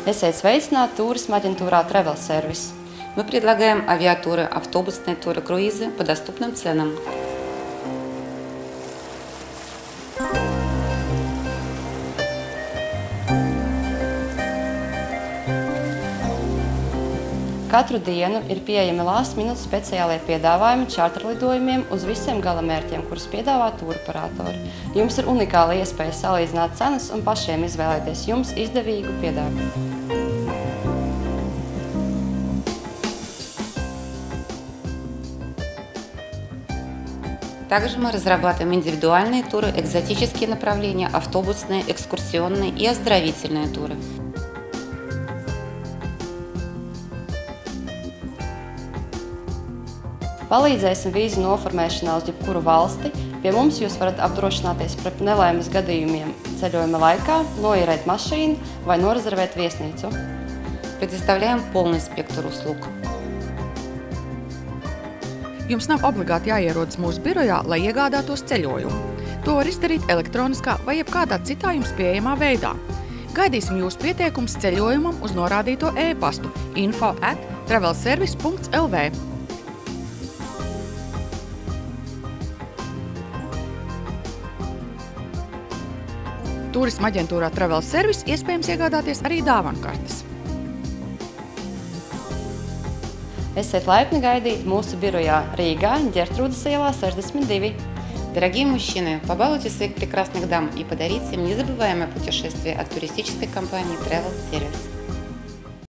Esiet sveicināti turisma aģentūrā Travel Service. Мы предлагаем авиатуры, автобусные туры, круизы по доступным ценам. Katru dienu ir pieejami last minute speciālie piedāvājumi čārterlidojumiem uz visiem galamērķiem, kurus piedāvā tūroperatori. Jums ir unikāla iespēja salīdzināt cenas un pašiem izvēlēties jums izdevīgu piedāvājumu. Также мы разрабатываем индивидуальные туры, экзотические направления, автобусные, экскурсионные и оздоровительные туры. Palīdzēsim vīzu noformēšanā uz jebkuru valsti. Pie mums jūs varat apdrošināties pret nelaimes gadījumiem ceļojuma laikā, noīrēt mašīnu vai norezervēt viesnīcu. Предоставляем полный спектр услуг. Jums nav obligāti jāierodas mūsu birojā, lai iegādātos ceļojumu. To var izdarīt elektroniskā vai jebkādā citā jums pieejamā veidā. Gaidīsim jūsu pieteikumus ceļojumam uz norādīto e-pastu info@travelservice.lv. Turisma aģentūrā Travel Service iespējams iegādāties arī dāvankartes. Esiet laipni gaidīti mūsu birojā Rīgā, Ģertrūdes ielā 62. Дорогие мужчины, побалуйте своих прекрасных дам и подарите им незабываемое путешествие от туристической компании Travel Service.